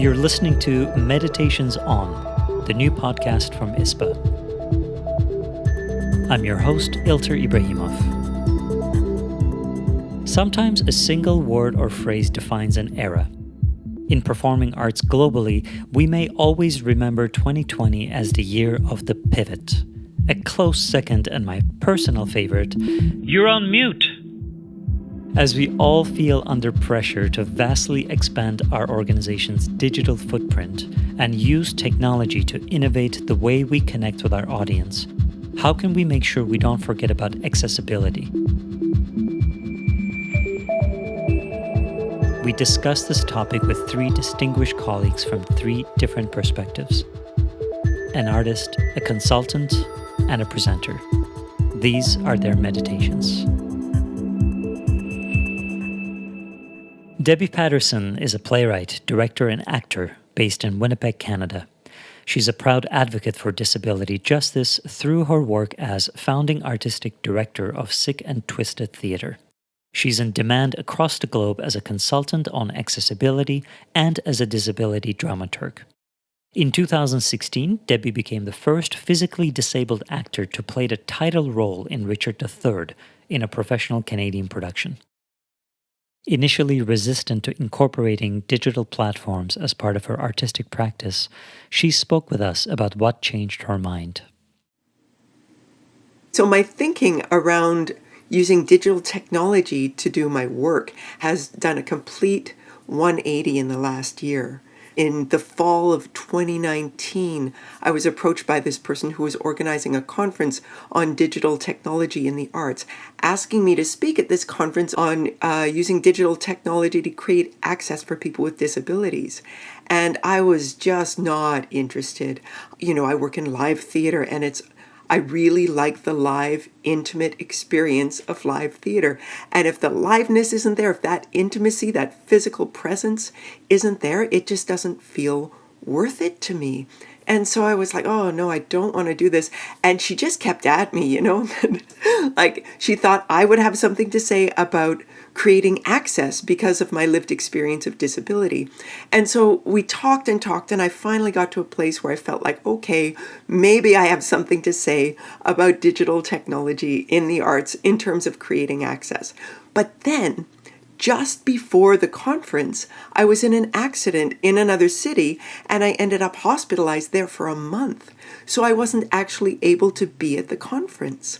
You're listening to Meditations On, the new podcast from ISPA. I'm your host, Ilter Ibrahimov. Sometimes a single word or phrase defines an era. In performing arts globally, we may always remember 2020 as the year of the pivot. A close second, and my personal favorite, you're on mute! As we all feel under pressure to vastly expand our organization's digital footprint and use technology to innovate the way we connect with our audience, how can we make sure we don't forget about accessibility? We discussed this topic with three distinguished colleagues from three different perspectives: an artist, a consultant, and a presenter. These are their meditations. Debbie Patterson is a playwright, director, and actor based in Winnipeg, Canada. She's a proud advocate for disability justice through her work as founding artistic director of Sick and Twisted Theatre. She's in demand across the globe as a consultant on accessibility and as a disability dramaturg. In 2016, Debbie became the first physically disabled actor to play the title role in Richard III in a professional Canadian production. Initially resistant to incorporating digital platforms as part of her artistic practice, she spoke with us about what changed her mind. So my thinking around using digital technology to do my work has done a complete 180 in the last year. In the fall of 2019, I was approached by this person who was organizing a conference on digital technology in the arts, asking me to speak at this conference on using digital technology to create access for people with disabilities. And I was just not interested. You know, I work in live theater, and I really like the live, intimate experience of live theater. And if the liveness isn't there, if that intimacy, that physical presence isn't there, it just doesn't feel worth it to me. And so I was like, oh no, I don't want to do this. And she just kept at me, like she thought I would have something to say about creating access because of my lived experience of disability. And so we talked, and I finally got to a place where I felt like, okay, maybe I have something to say about digital technology in the arts in terms of creating access. But then, just before the conference, I was in an accident in another city, and I ended up hospitalized there for a month. So I wasn't actually able to be at the conference.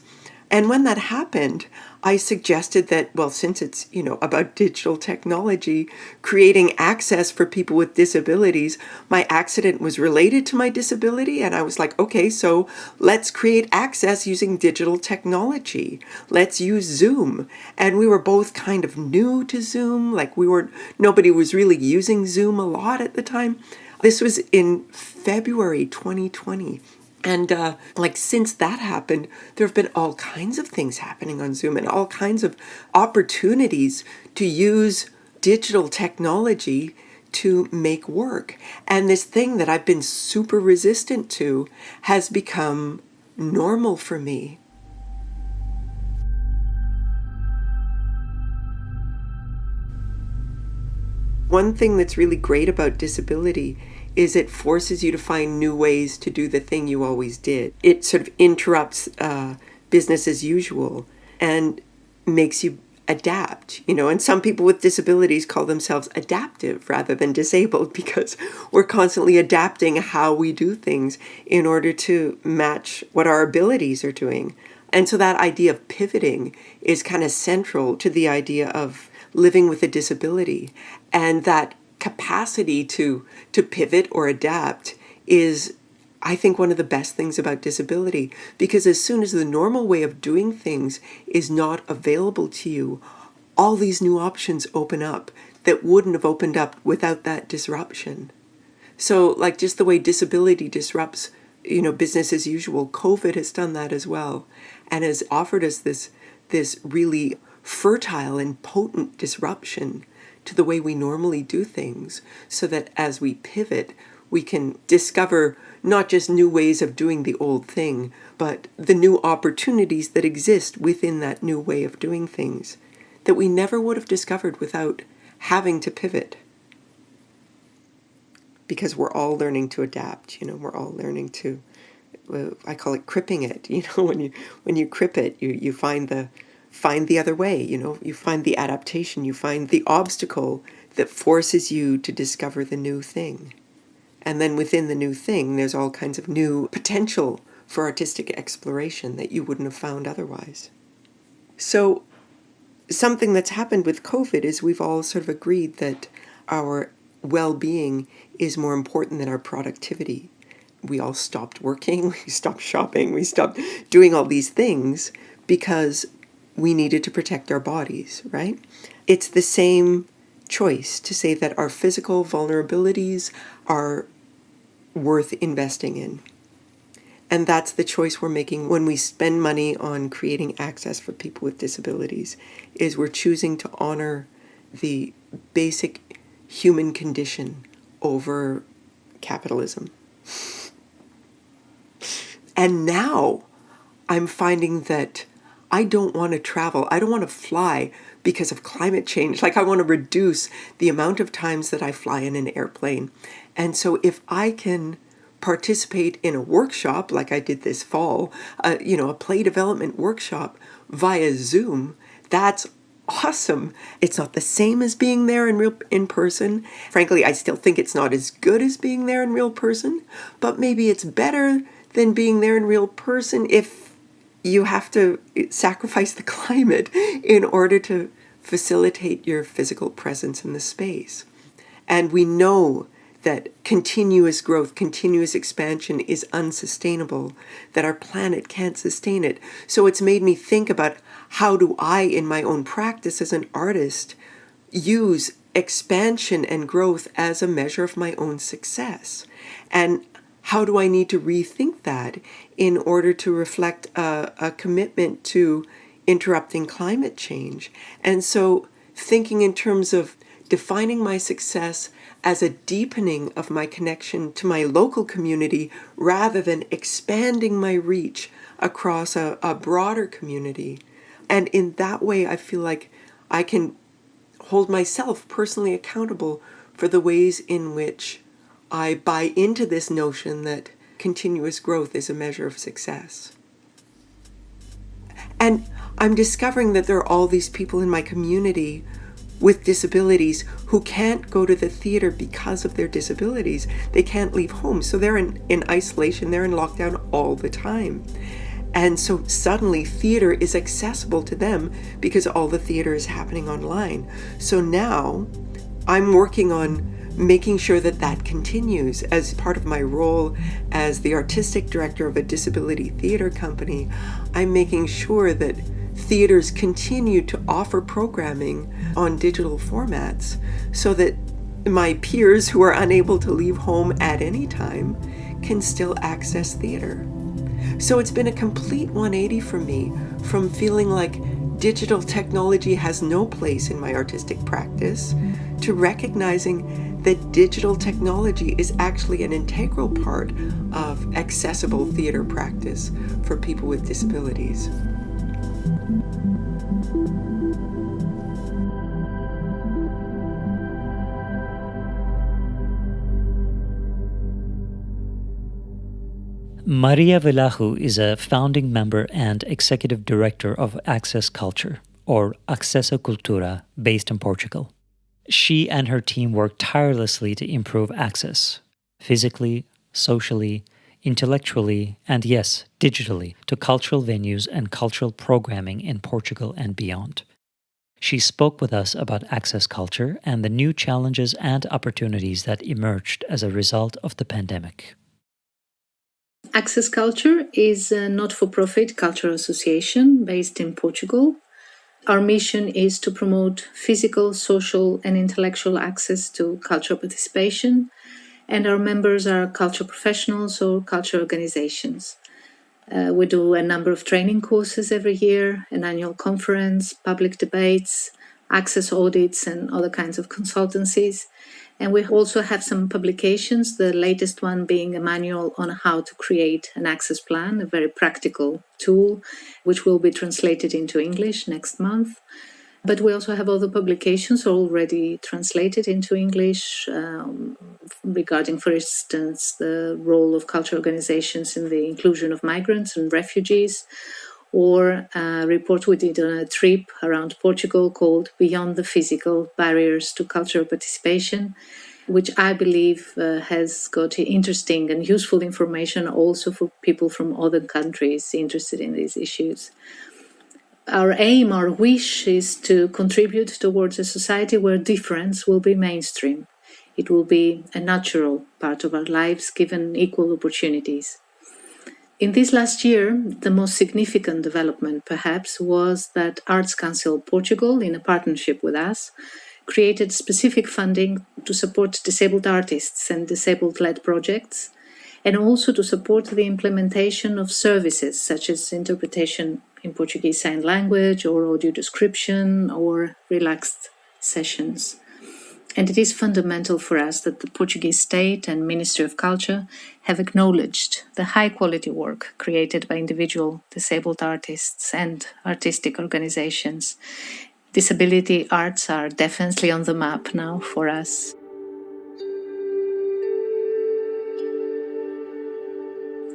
And when that happened, I suggested that, well, since it's, about digital technology, creating access for people with disabilities, my accident was related to my disability. And I was like, okay, so let's create access using digital technology. Let's use Zoom. And we were both kind of new to Zoom. Nobody was really using Zoom a lot at the time. This was in February 2020. And since that happened, there have been all kinds of things happening on Zoom and all kinds of opportunities to use digital technology to make work. And this thing that I've been super resistant to has become normal for me. One thing that's really great about disability is it forces you to find new ways to do the thing you always did. It sort of interrupts business as usual and makes you adapt, and some people with disabilities call themselves adaptive rather than disabled because we're constantly adapting how we do things in order to match what our abilities are doing. And so that idea of pivoting is kind of central to the idea of living with a disability, and that capacity to pivot or adapt is, I think, one of the best things about disability, because as soon as the normal way of doing things is not available to you, all these new options open up that wouldn't have opened up without that disruption. So just the way disability disrupts, business as usual, COVID has done that as well, and has offered us this really fertile and potent disruption to the way we normally do things, so that as we pivot, we can discover not just new ways of doing the old thing, but the new opportunities that exist within that new way of doing things that we never would have discovered without having to pivot. because we're all learning to adapt. We're all learning to, I call it cripping it. When you crip it, you find the other way. You find the adaptation, you find the obstacle that forces you to discover the new thing. And then within the new thing, there's all kinds of new potential for artistic exploration that you wouldn't have found otherwise. So something that's happened with COVID is we've all sort of agreed that our well-being is more important than our productivity. We all stopped working, we stopped shopping, we stopped doing all these things because we needed to protect our bodies, right? It's the same choice to say that our physical vulnerabilities are worth investing in. And that's the choice we're making when we spend money on creating access for people with disabilities, is we're choosing to honor the basic human condition over capitalism. And now I'm finding that I don't want to travel. I don't want to fly because of climate change. Like, I want to reduce the amount of times that I fly in an airplane. And so if I can participate in a workshop like I did this fall, a play development workshop via Zoom, that's awesome. It's not the same as being there in person. Frankly, I still think it's not as good as being there in real person, but maybe it's better than being there in real person if you have to sacrifice the climate in order to facilitate your physical presence in the space. And we know that continuous growth, continuous expansion is unsustainable, that our planet can't sustain it. So it's made me think about, how do I, in my own practice as an artist, use expansion and growth as a measure of my own success? And how do I need to rethink that in order to reflect a commitment to interrupting climate change? And so thinking in terms of defining my success as a deepening of my connection to my local community rather than expanding my reach across a broader community. And in that way, I feel like I can hold myself personally accountable for the ways in which I buy into this notion that continuous growth is a measure of success. And I'm discovering that there are all these people in my community with disabilities who can't go to the theater because of their disabilities. They can't leave home. So they're in isolation, they're in lockdown all the time. And so suddenly theater is accessible to them because all the theater is happening online. So now I'm working on making sure that that continues as part of my role as the artistic director of a disability theater company. I'm making sure that theaters continue to offer programming on digital formats so that my peers who are unable to leave home at any time can still access theater. So it's been a complete 180 for me, from feeling like digital technology has no place in my artistic practice to recognizing that digital technology is actually an integral part of accessible theater practice for people with disabilities. Maria Velahu is a founding member and executive director of Access Culture, or Accesso Cultura, based in Portugal. She and her team work tirelessly to improve access, physically, socially, intellectually, and yes, digitally, to cultural venues and cultural programming in Portugal and beyond. She spoke with us about Access Culture and the new challenges and opportunities that emerged as a result of the pandemic. Access Culture is a not-for-profit cultural association based in Portugal. Our mission is to promote physical, social, and intellectual access to cultural participation, and our members are culture professionals or culture organizations. We do a number of training courses every year, an annual conference, public debates, access audits, and other kinds of consultancies. And we also have some publications, the latest one being a manual on how to create an access plan, a very practical tool, which will be translated into English next month. But we also have other publications already translated into English regarding, for instance, the role of cultural organizations in the inclusion of migrants and refugees, or a report we did on a trip around Portugal called Beyond the Physical Barriers to Cultural Participation, which I believe has got interesting and useful information also for people from other countries interested in these issues. Our aim, our wish is to contribute towards a society where difference will be mainstream. It will be a natural part of our lives given equal opportunities. In this last year, the most significant development perhaps was that Arts Council Portugal, in a partnership with us, created specific funding to support disabled artists and disabled-led projects, and also to support the implementation of services such as interpretation in Portuguese Sign Language or audio description or relaxed sessions. And it is fundamental for us that the Portuguese state and Ministry of Culture have acknowledged the high-quality work created by individual disabled artists and artistic organizations. Disability arts are definitely on the map now for us.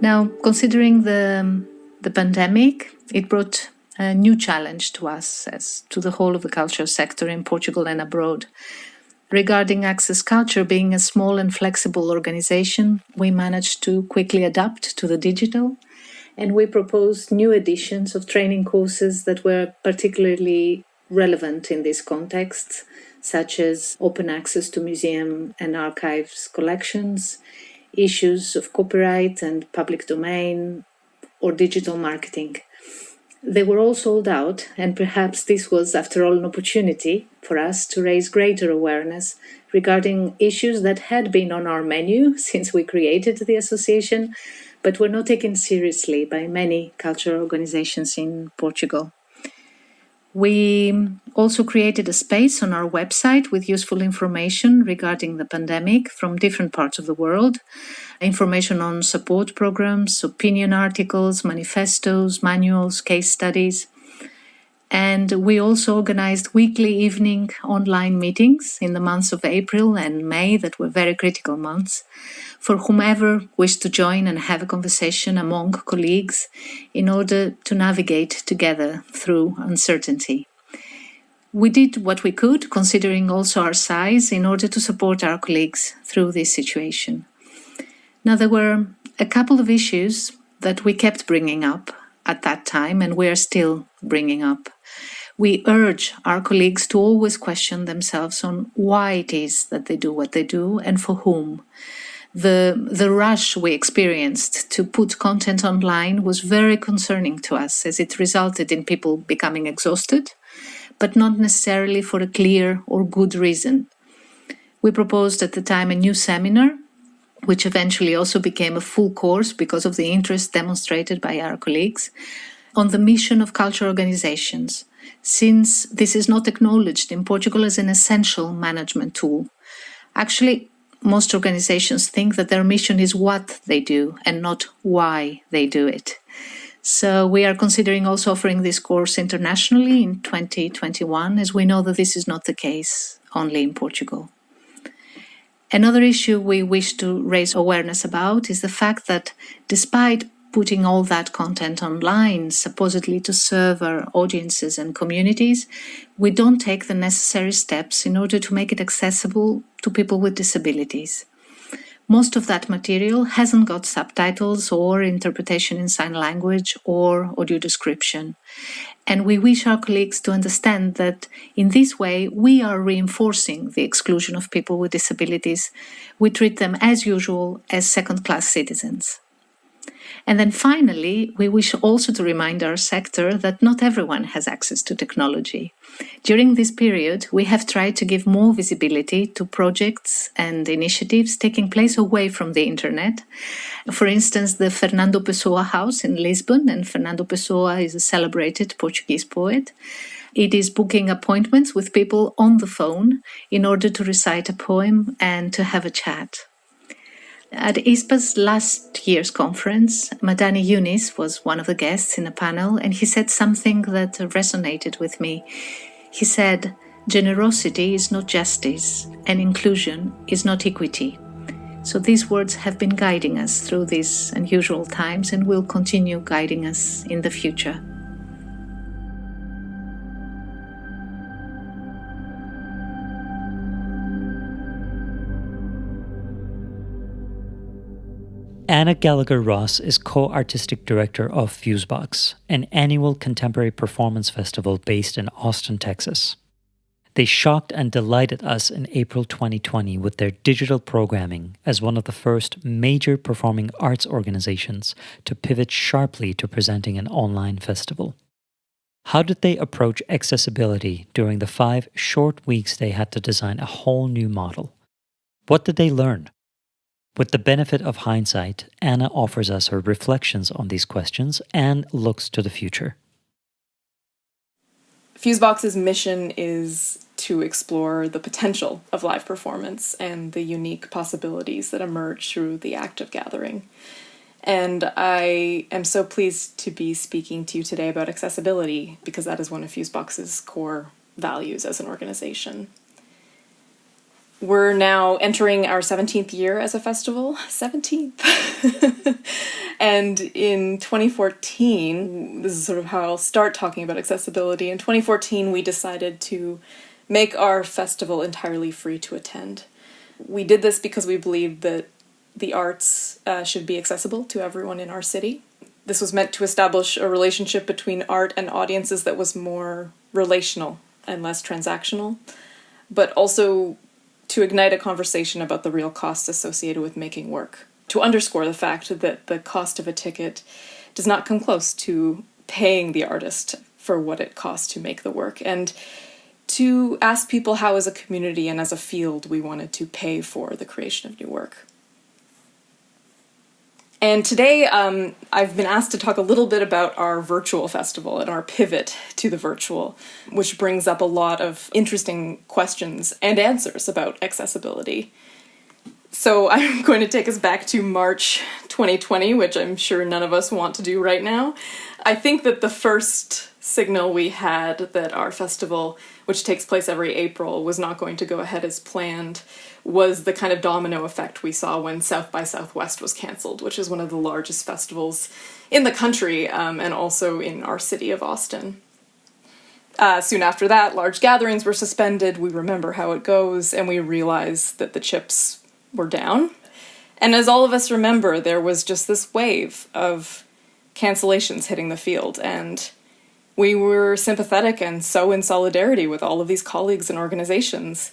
Now, considering the pandemic, it brought a new challenge to us as to the whole of the cultural sector in Portugal and abroad. Regarding Access Culture being a small and flexible organization, we managed to quickly adapt to the digital, and we proposed new editions of training courses that were particularly relevant in this context, such as open access to museum and archives collections, issues of copyright and public domain, or digital marketing. They were all sold out, and perhaps this was, after all, an opportunity for us to raise greater awareness regarding issues that had been on our menu since we created the association, but were not taken seriously by many cultural organizations in Portugal. We also created a space on our website with useful information regarding the pandemic from different parts of the world, information on support programs, opinion articles, manifestos, manuals, case studies. And we also organized weekly evening online meetings in the months of April and May that were very critical months for whomever wished to join and have a conversation among colleagues in order to navigate together through uncertainty. We did what we could, considering also our size, in order to support our colleagues through this situation. Now, there were a couple of issues that we kept bringing up at that time, and we are still bringing up. We urge our colleagues to always question themselves on why it is that they do what they do and for whom. The rush we experienced to put content online was very concerning to us, as it resulted in people becoming exhausted, but not necessarily for a clear or good reason. We proposed at the time a new seminar, which eventually also became a full course because of the interest demonstrated by our colleagues, on the mission of cultural organizations, since this is not acknowledged in Portugal as an essential management tool. Actually, most organizations think that their mission is what they do and not why they do it. So we are considering also offering this course internationally in 2021, as we know that this is not the case only in Portugal. Another issue we wish to raise awareness about is the fact that despite putting all that content online, supposedly to serve our audiences and communities, we don't take the necessary steps in order to make it accessible to people with disabilities. Most of that material hasn't got subtitles or interpretation in sign language or audio description. And we wish our colleagues to understand that in this way we are reinforcing the exclusion of people with disabilities. We treat them as usual as second-class citizens. And then finally, we wish also to remind our sector that not everyone has access to technology. During this period, we have tried to give more visibility to projects and initiatives taking place away from the internet. For instance, the Fernando Pessoa House in Lisbon, and Fernando Pessoa is a celebrated Portuguese poet. It is booking appointments with people on the phone in order to recite a poem and to have a chat. At ISPA's last year's conference, Madani Yunis was one of the guests in a panel, and he said something that resonated with me. He said, "Generosity is not justice, and inclusion is not equity." So these words have been guiding us through these unusual times and will continue guiding us in the future. Anna Gallagher Ross is co-artistic director of Fusebox, an annual contemporary performance festival based in Austin, Texas. They shocked and delighted us in April 2020 with their digital programming as one of the first major performing arts organizations to pivot sharply to presenting an online festival. How did they approach accessibility during the 5 short weeks they had to design a whole new model? What did they learn? With the benefit of hindsight, Anna offers us her reflections on these questions and looks to the future. Fusebox's mission is to explore the potential of live performance and the unique possibilities that emerge through the act of gathering. And I am so pleased to be speaking to you today about accessibility because that is one of Fusebox's core values as an organization. We're now entering our 17th year as a festival. 17th! And in 2014, this is sort of how I'll start talking about accessibility. In 2014, we decided to make our festival entirely free to attend. We did this because we believed that the arts should be accessible to everyone in our city. This was meant to establish a relationship between art and audiences that was more relational and less transactional, but also to ignite a conversation about the real costs associated with making work, to underscore the fact that the cost of a ticket does not come close to paying the artist for what it costs to make the work, and to ask people how as a community and as a field we wanted to pay for the creation of new work. And today I've been asked to talk a little bit about our virtual festival and our pivot to the virtual, which brings up a lot of interesting questions and answers about accessibility. So I'm going to take us back to March 2020, which I'm sure none of us want to do right now. I think that the first signal we had that our festival, which takes place every April, was not going to go ahead as planned was the kind of domino effect we saw when South by Southwest was canceled, which is one of the largest festivals in the country and also in our city of Austin. Soon after that, large gatherings were suspended. We remember how it goes, and we realized that the chips were down. And as all of us remember, there was just this wave of cancellations hitting the field, and we were sympathetic and so in solidarity with all of these colleagues and organizations.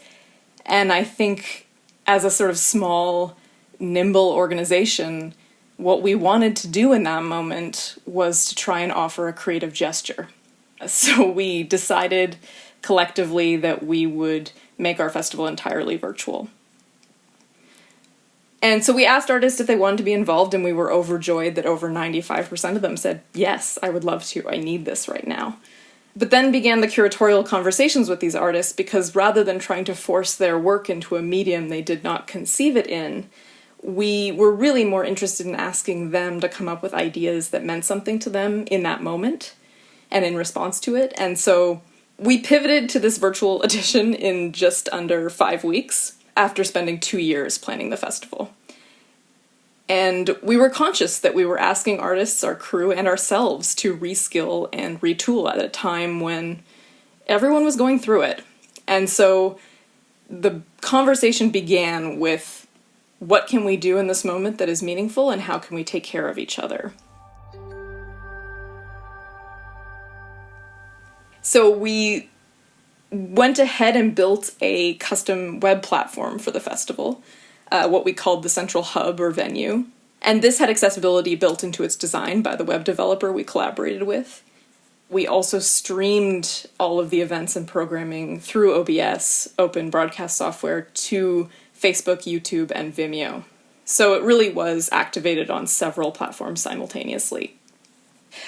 And I think as a sort of small, nimble organization, what we wanted to do in that moment was to try and offer a creative gesture. So we decided collectively that we would make our festival entirely virtual. And so we asked artists if they wanted to be involved, and we were overjoyed that over 95% of them said, yes, I would love to, I need this right now. But then began the curatorial conversations with these artists, because rather than trying to force their work into a medium they did not conceive it in, we were really more interested in asking them to come up with ideas that meant something to them in that moment and in response to it. And so we pivoted to this virtual edition in just under 5 weeks after spending 2 years planning the festival. And we were conscious that we were asking artists, our crew, and ourselves to reskill and retool at a time when everyone was going through it. And so the conversation began with, what can we do in this moment that is meaningful, and how can we take care of each other? So we went ahead and built a custom web platform for the festival, what we called the Central Hub or venue. And this had accessibility built into its design by the web developer we collaborated with. We also streamed all of the events and programming through OBS, open broadcast software, to Facebook, YouTube, and Vimeo. So it really was activated on several platforms simultaneously.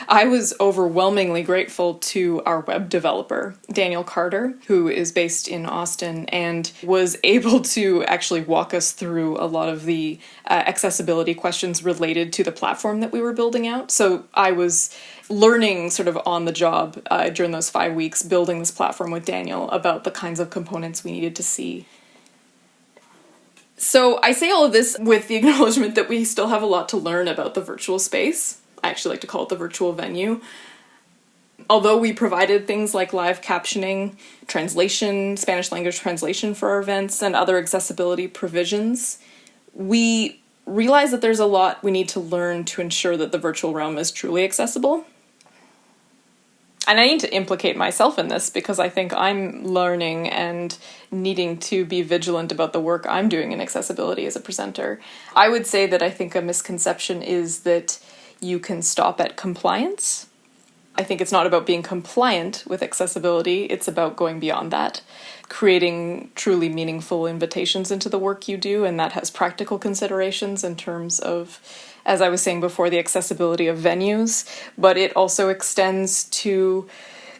I was overwhelmingly grateful to our web developer, Daniel Carter, who is based in Austin and was able to actually walk us through a lot of the accessibility questions related to the platform that we were building out. So I was learning sort of on the job during those 5 weeks building this platform with Daniel about the kinds of components we needed to see. So I say all of this with the acknowledgement that we still have a lot to learn about the virtual space. I actually like to call it the virtual venue. Although we provided things like live captioning, translation, Spanish language translation for our events, and other accessibility provisions, we realize that there's a lot we need to learn to ensure that the virtual realm is truly accessible. And I need to implicate myself in this because I think I'm learning and needing to be vigilant about the work I'm doing in accessibility as a presenter. I would say that I think a misconception is that you can stop at compliance. I think it's not about being compliant with accessibility, it's about going beyond that, creating truly meaningful invitations into the work you do, and that has practical considerations in terms of, as I was saying before, the accessibility of venues, but it also extends to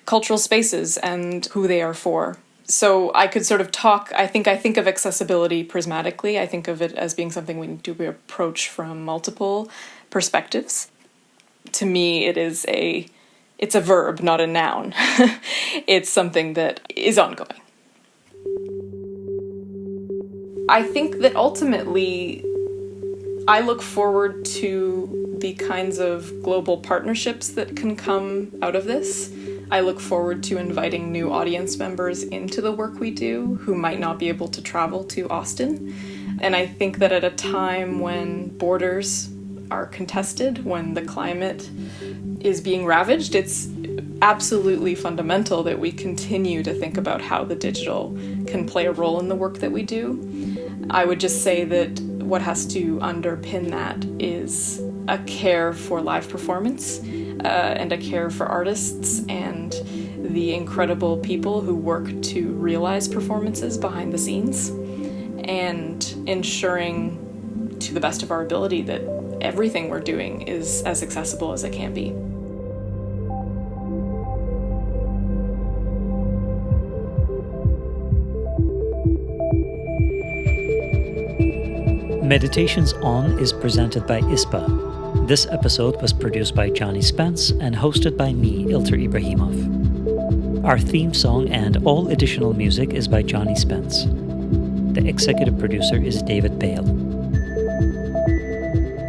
cultural spaces and who they are for. So I could sort of I think of accessibility prismatically. I think of it as being something we need to approach from multiple perspectives. To me, it's a verb, not a noun. It's something that is ongoing. I think that ultimately I look forward to the kinds of global partnerships that can come out of this. I look forward to inviting new audience members into the work we do who might not be able to travel to Austin. And I think that at a time when borders are contested, when the climate is being ravaged, it's absolutely fundamental that we continue to think about how the digital can play a role in the work that we do. I would just say that what has to underpin that is a care for live performance and a care for artists and the incredible people who work to realize performances behind the scenes, and ensuring to the best of our ability that everything we're doing is as accessible as it can be. Meditations On is presented by ISPA. This episode was produced by Johnny Spence and hosted by me, Ilter Ibrahimov. Our theme song and all additional music is by Johnny Spence. The executive producer is David Bale.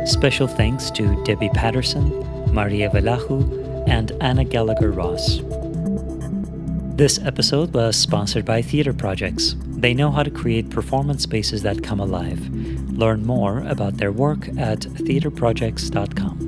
Special thanks to Debbie Patterson, Maria Velahu, and Anna Gallagher-Ross. This episode was sponsored by Theatre Projects. They know how to create performance spaces that come alive. Learn more about their work at theatreprojects.com.